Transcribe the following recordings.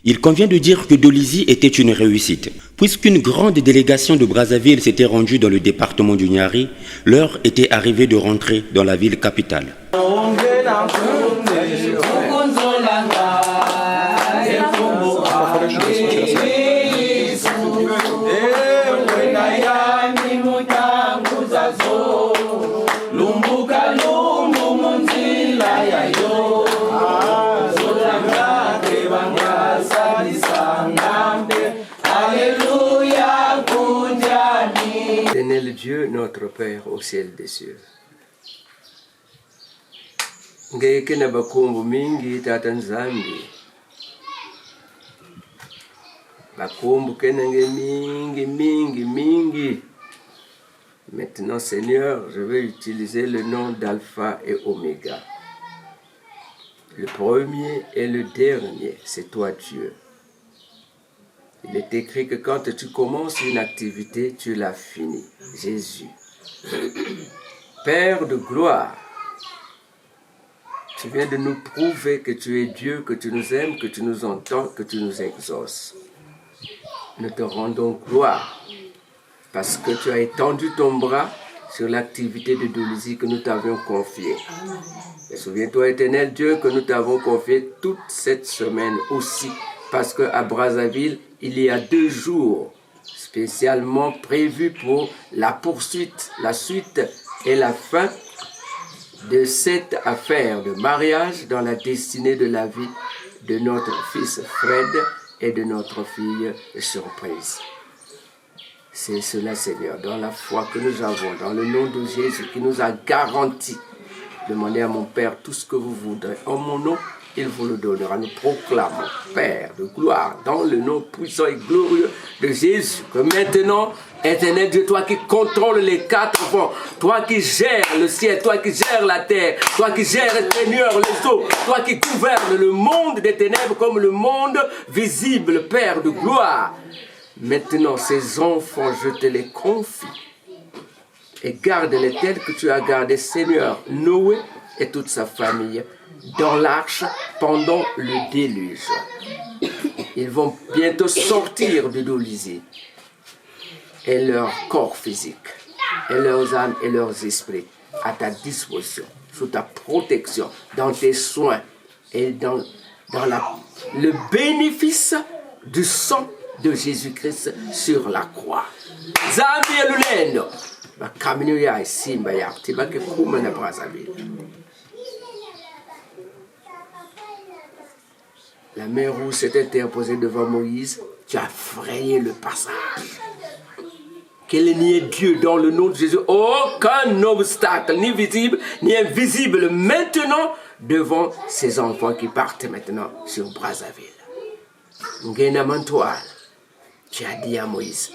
Il convient de dire que Dolisie était une réussite. Puisqu'une grande délégation de Brazzaville s'était rendue dans le département du Niari, l'heure était arrivée de rentrer dans la ville capitale. Éternel Dieu, notre Père au ciel des cieux. Ngeke na bakombo mingi tata nzambi. Bakombo kenenge mingi. Maintenant Seigneur, je vais utiliser le nom d'Alpha et Oméga. Le premier et le dernier, c'est toi Dieu. Il est écrit que quand tu commences une activité, tu l'as finie. Jésus. Père de gloire, tu viens de nous prouver que tu es Dieu, que tu nous aimes, que tu nous entends, que tu nous exauces. Nous te rendons gloire parce que tu as étendu ton bras sur l'activité de Dolisie que nous t'avions confiée. Et souviens-toi, éternel Dieu, que nous t'avons confié toute cette semaine aussi, parce qu'à Brazzaville, il y a 2 jours spécialement prévus pour la poursuite, la suite et la fin de cette affaire de mariage dans la destinée de la vie de notre fils Fred et de notre fille Surprise. C'est cela, Seigneur, dans la foi que nous avons, dans le nom de Jésus qui nous a garanti. Demandez à mon Père tout ce que vous voudrez. En mon nom, il vous le donnera. Nous proclamons, Père de gloire, dans le nom puissant et glorieux de Jésus, que maintenant, éternel Dieu, toi qui contrôles les 4 vents, toi qui gères le ciel, toi qui gères la terre, toi qui gères, Seigneur, les eaux, toi qui gouvernes le monde des ténèbres comme le monde visible, Père de gloire. Maintenant, ces enfants, je te les confie. Et garde-les tels que tu as gardé, Seigneur, Noé et toute sa famille, dans l'arche pendant le déluge. Ils vont bientôt sortir de Dolisie. Et leur corps physique, et leurs âmes et leurs esprits à ta disposition, sous ta protection, dans tes soins et dans le bénéfice du sang de Jésus-Christ sur la croix. Zambi elulendo, bakamino ya simba ya tibake kuma na Brazzaville. La mer rouge s'est interposée devant Moïse, tu as frayé le passage. Qu'il n'y ait Dieu dans le nom de Jésus, aucun obstacle, ni visible, ni invisible, maintenant, devant ces enfants qui partent maintenant sur Brazzaville. Ngena Mantoile, tu as dit à Moïse,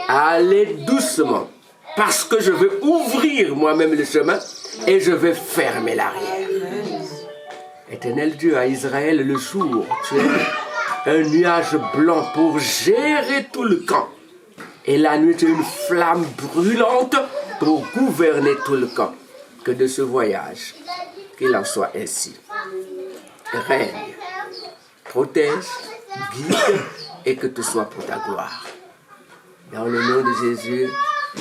allez doucement, parce que je vais ouvrir moi-même le chemin et je vais fermer l'arrière. Éternel Dieu, à Israël, le jour, tu es un nuage blanc pour gérer tout le camp. Et la nuit, tu es une flamme brûlante pour gouverner tout le camp. Que de ce voyage, qu'il en soit ainsi. Règne, protège, guide et que tu sois pour ta gloire. Dans le nom de Jésus,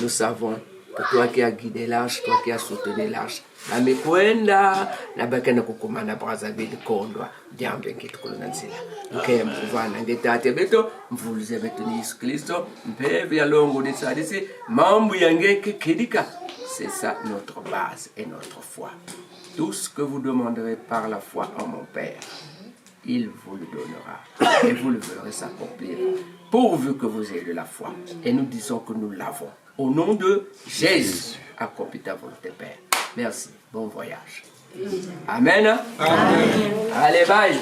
nous savons que toi qui as guidé l'arche, toi qui as soutenu l'arche, na mikwenda na bakena kukumana Brazzaville kondwa jambe nkitukulunanzila nke mvuvana ngetate beto mvuluze beto ni Yesu Kristo mpeve ya longo de sadisi mambu yangeke kedika. C'est ça notre base et notre foi. Tout ce que vous demanderez par la foi en mon Père, il vous le donnera et vous le verrez s'accomplir pourvu que vous ayez de la foi. Et nous disons que nous l'avons. Au nom de Jésus, accomplis ta volonté, Père. Merci. Bon voyage. Amen. Amen. Allez, bye.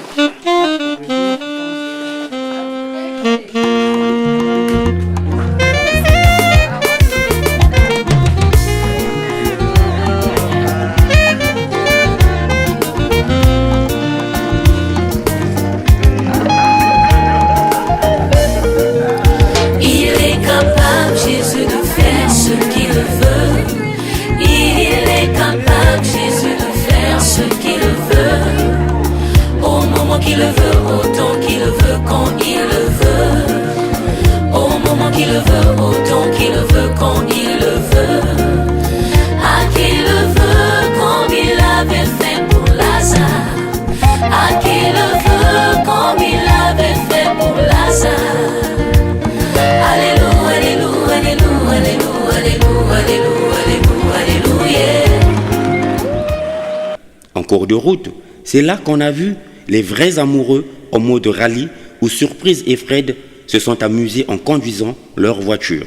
Il est capable, Jésus, de faire ce qu'il veut. Il est capable, Jésus, de faire ce qu'il veut. Au moment qu'il veut, autant qu'il veut. En cours de route, c'est là qu'on a vu les vrais amoureux en mode rallye où Surprise et Fred se sont amusés en conduisant leur voiture.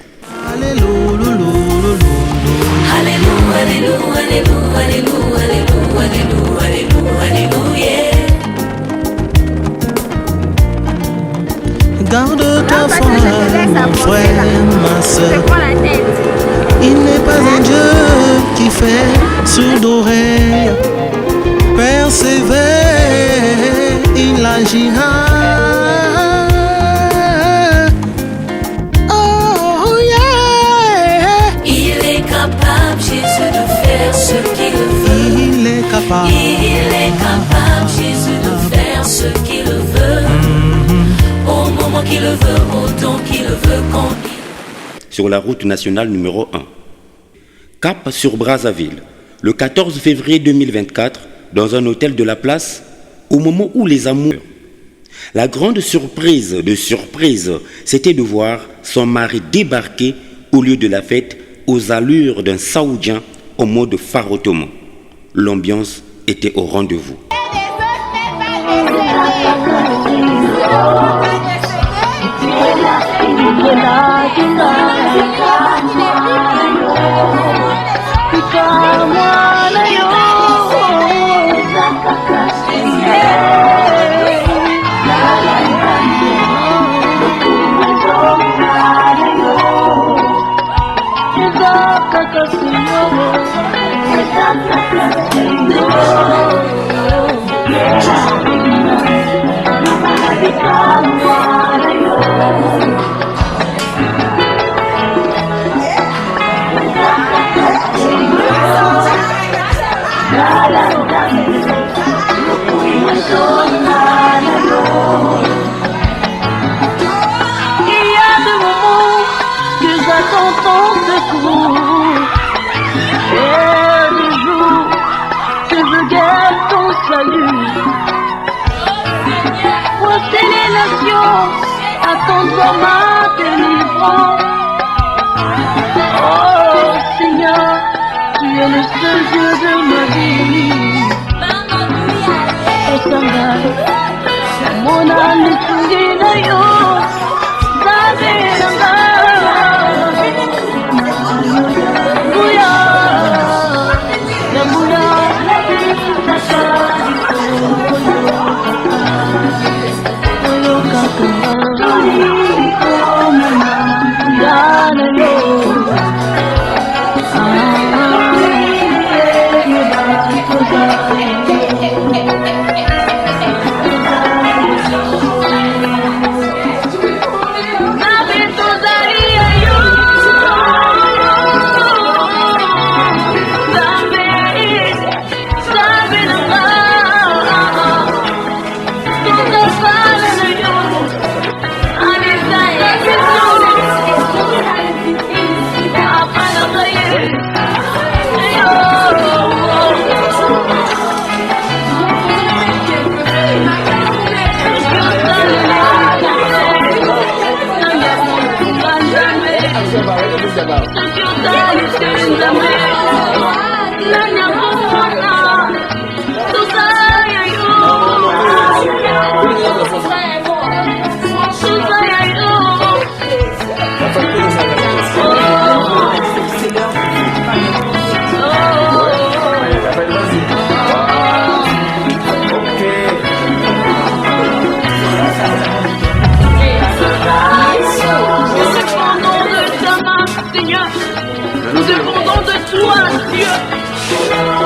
Garde ta foi, mon frère, ma soeur. Il n'est pas un Dieu qui fait sourd d'oreille. Persévère, il agira. Oh yeah. Il est capable, Jésus, de faire ce qu'il veut. Il est capable. Il est capable, Jésus, de faire ce qu'il veut. Au moment qu'il le veut, au temps qu'il le veut, quand il... Sur la route nationale numéro 1. Cap sur Brazzaville, le 14 février 2024, dans un hôtel de la place, au moment où les amours... La grande surprise de surprise, c'était de voir son mari débarquer au lieu de la fête aux allures d'un Saoudien en mode phare ottoman. L'ambiance était au rendez-vous. Attends-toi ma délivrance. Oh Seigneur, tu es le seul Dieu de ma vie. Oh Seigneur, mon âme est soumise yo.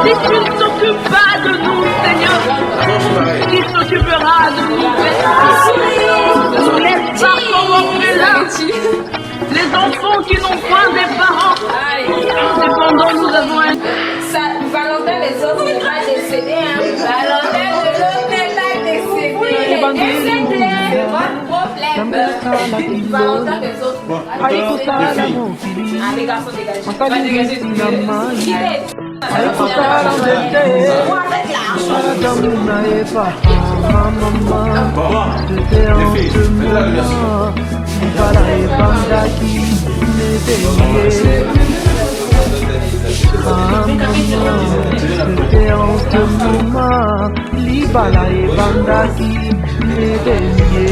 Si tu ne t'occupes pas de nous, Seigneur, qui s'occupera de nous? Ne laisse pas qu'on orphelin. Les enfants qui n'ont point des parents. Cependant, nous avons un... Valentin, les autres, il va décéder. Valentin, de l'autre, il va décéder. Pas de problème. Valentin, les autres. Les garçons, dégagez. Pas dégager tout le monde. C'était en ce moment libala ebandaki ebemie.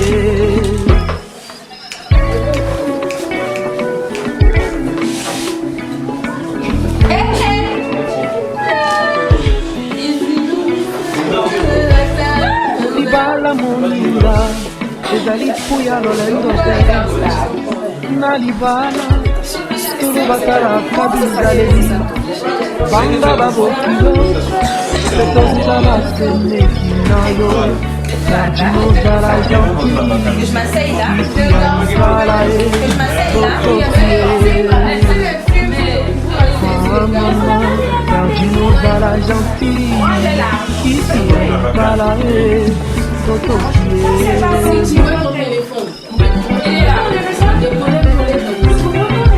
Libala moninga ezali puya lolendo te na libala tolo batalaka bizaleli banga babokilo petozala seneki na yo yadinozala jantiikala ye totokie mama yadinozala janti ikala ye totokie.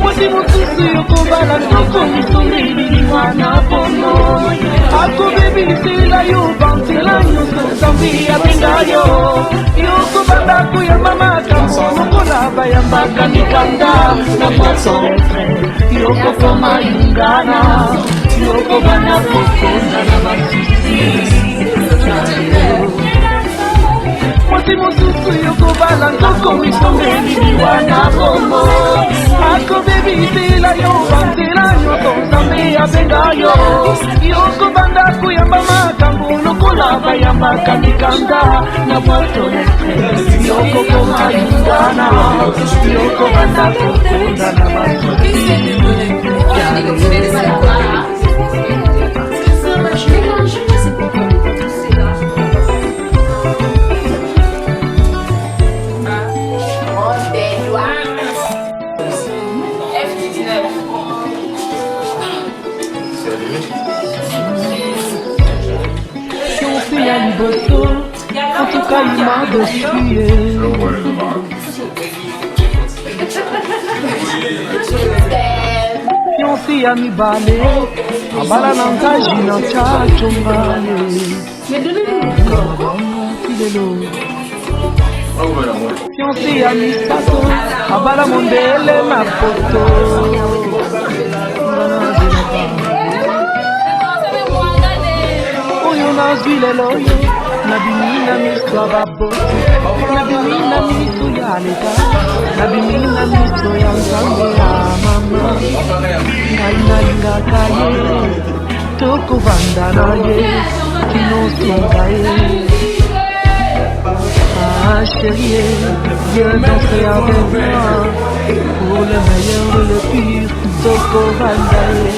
Mwasi mosusu yokobala ndoko misomeli mwana pono akobebisela yo bantela nyonso nzambe abenga yo yokobanda koyamba makambo lokola bayambaka mikanda na mwasoetre yokokoma yungana yokobanda kokonda na basisi. Mwasi mosusu yokobala ndoko misomeli mwana pono akobebisela yo bantela nyonso nzambe abenga yo yokobanda koyamba makambo lokola bayambaka mikanda na bwatoletre yokokoma yungana yokobanda kokonda na basisi. En tout cas, il m'a défié. Fiancé à mi balé, a bala nangaji na chachongale. Fiancé à mi sato, a bala mondele na poto. Oyo na zwile loyo. Nabimina miso ababosi, nabimina miso ya leta, nabimina miso ya nzambe ya mama. Ngai nalingaka ye, tokovanda na ye, kinosunga ye. Ah chérie, viens danser avec moi, pour le meilleur et le pire, tokovanda ye.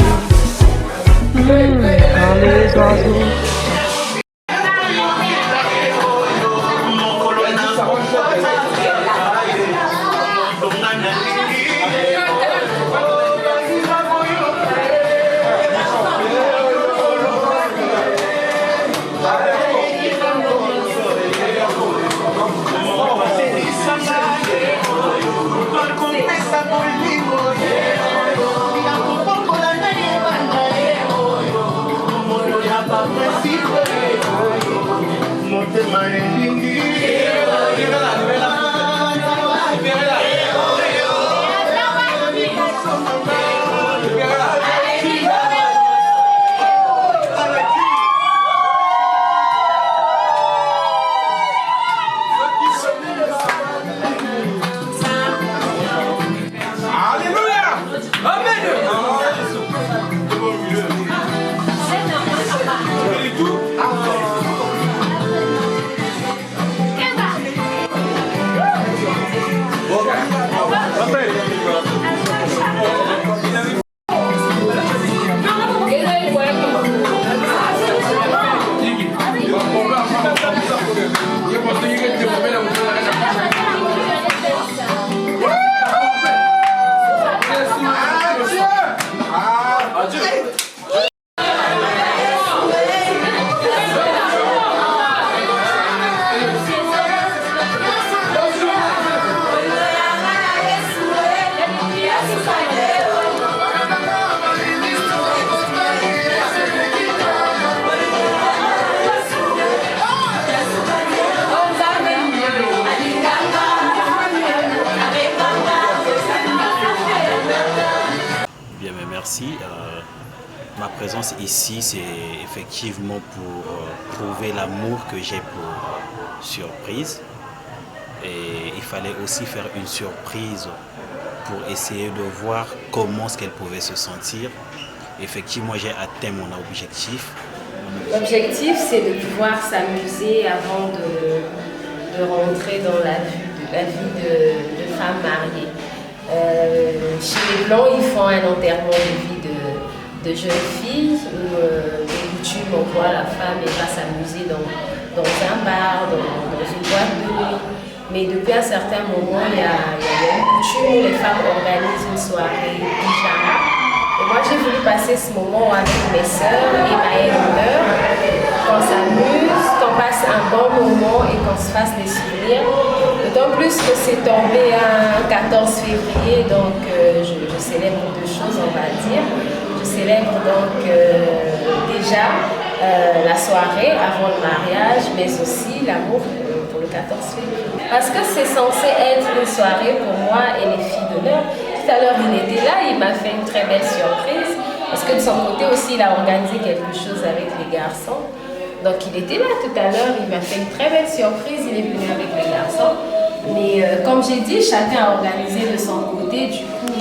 Quand les oiseaux présence ici, c'est effectivement pour prouver l'amour que j'ai pour Surprise. Et il fallait aussi faire une surprise pour essayer de voir comment est-ce qu'elle pouvait se sentir. Effectivement, j'ai atteint mon objectif. L'objectif, c'est de pouvoir s'amuser avant de rentrer dans la vie de femme mariée. Chez les Blancs, ils font un enterrement de vie de jeune fille où des coutumes, on voit la femme et va s'amuser dans un bar, dans une boîte de nuit. Mais depuis un certain moment, il y a une coutume où les femmes organisent une soirée pyjama. Et moi, j'ai voulu passer ce moment avec mes sœurs et ma meurt, qu'on s'amuse, qu'on passe un bon moment et qu'on se fasse des souvenirs. D'autant plus que c'est tombé un 14 février, donc je célèbre deux choses, on va dire. Je célèbre donc déjà la soirée avant le mariage, mais aussi l'amour pour le 14 février. Parce que c'est censé être une soirée pour moi et les filles d'honneur. Tout à l'heure, il était là, il m'a fait une très belle surprise. Parce que de son côté aussi, il a organisé quelque chose avec les garçons. Donc il était là tout à l'heure, il m'a fait une très belle surprise, il est venu avec les garçons. Mais comme j'ai dit, chacun a organisé de son côté, du coup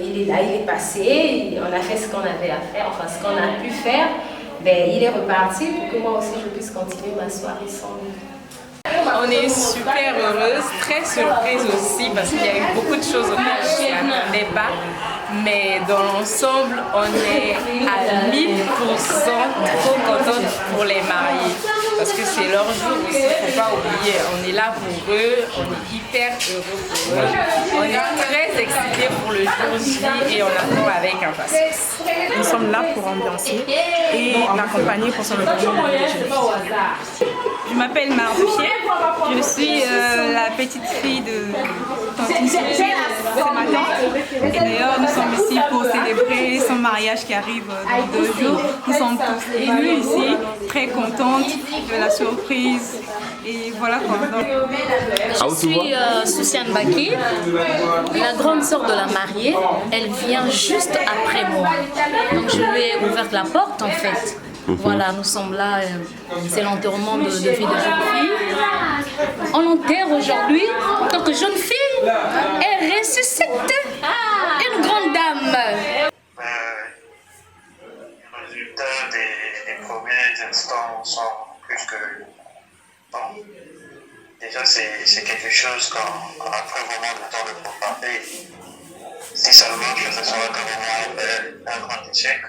il est là, il est passé, on a fait ce qu'on avait à faire, enfin ce qu'on a pu faire. Ben, il est reparti pour que moi aussi je puisse continuer ma soirée sans lui. On est super heureuse, très surprise aussi parce qu'il y a eu beaucoup de choses auxquelles je ne m'attendais pas. Mais dans l'ensemble, on est à 1000% trop contente pour les mariés. Parce que c'est leur jour aussi, il ne faut pas oublier. On est là pour eux, on est hyper heureux pour eux. On est très excités pour le jour J et on attend avec impatience. Nous sommes là pour ambiancer et l'accompagner pour son événement. Je m'appelle Mardoché, je suis la petite fille de Tantine Sophie, c'est ma tante. Et d'ailleurs, nous sommes ici pour célébrer son mariage qui arrive dans 2 jours. Nous sommes tous émus ici, très contentes de la surprise. Et voilà quoi. Je suis Souciane Baki, la grande sœur de la mariée. Elle vient juste après moi. Donc je lui ai ouvert la porte en fait. Voilà, nous sommes là, c'est l'enterrement de vie de jeune fille. On l'enterre aujourd'hui en tant que jeune fille et ressuscite une grande dame. Les résultats des premiers instants sont plus que bons. Déjà, c'est quelque chose qu'on a pris vraiment le temps de préparer. Si ça marche, ça sera carrément un grand échec.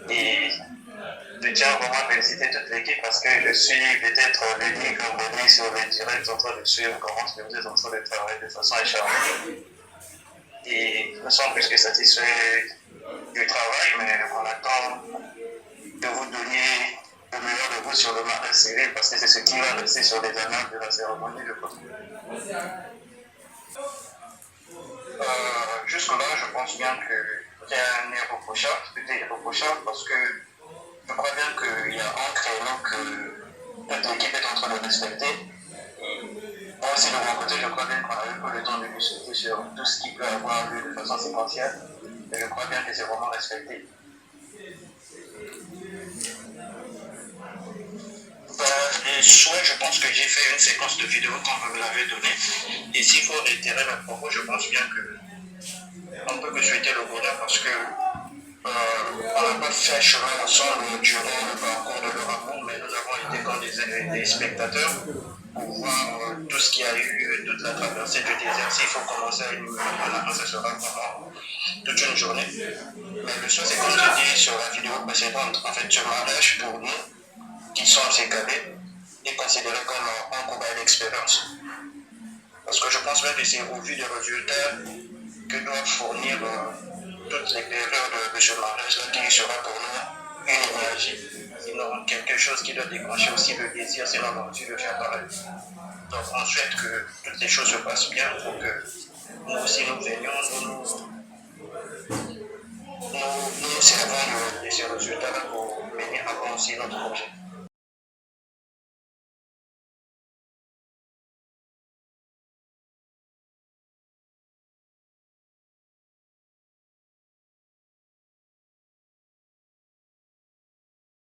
Et je tiens vraiment à féliciter toute l'équipe parce que je suis peut-être l'unique abonné sur le direct en train de suivre comment vous êtes en train de travailler de façon acharnée. Et nous sommes plus que satisfaits du travail, mais on attend de vous donner le meilleur de vous sur le mariage civil parce que c'est ce qui va rester sur les annales de la cérémonie de côté. Jusque-là, je pense bien que rien n'est reprochable, tout est irréprochable parce que je crois bien qu'il y a un créneau que toute l'équipe est en train de respecter. Moi aussi, de mon côté, je crois bien qu'on a eu peu le temps de discuter sur tout ce qui peut avoir lieu de façon séquentielle. Et je crois bien que c'est vraiment respecté. Les souhaits, je pense que j'ai fait une séquence de vidéos comme vous me l'avez donné. Et s'il faut réitérer mes propos, je pense bien qu'on ne peut que souhaiter le bonheur parce que on n'a pas fait chemin ensemble durant le parcours de leur amour, mais nous avons été comme des spectateurs pour voir tout ce qu'il y a eu, toute la traversée du désert. S'il faut commencer à une nouvelle, ça sera vraiment toute une journée. Mais le choix, c'est comme je dis sur la vidéo précédente, en fait, ce mariage pour nous, qui sommes égalés, est considéré comme un combat d'expérience. Parce que je pense même que c'est au vu des résultats que doivent fournir toutes les périodes de ce mariage-là qui sera pour nous une énergie, sinon quelque chose qui doit déclencher aussi le désir, c'est l'envie de faire pareil. Donc on souhaite que toutes les choses se passent bien pour que nous aussi nous venions, nous servons de ces résultats-là pour venir avant aussi notre projet.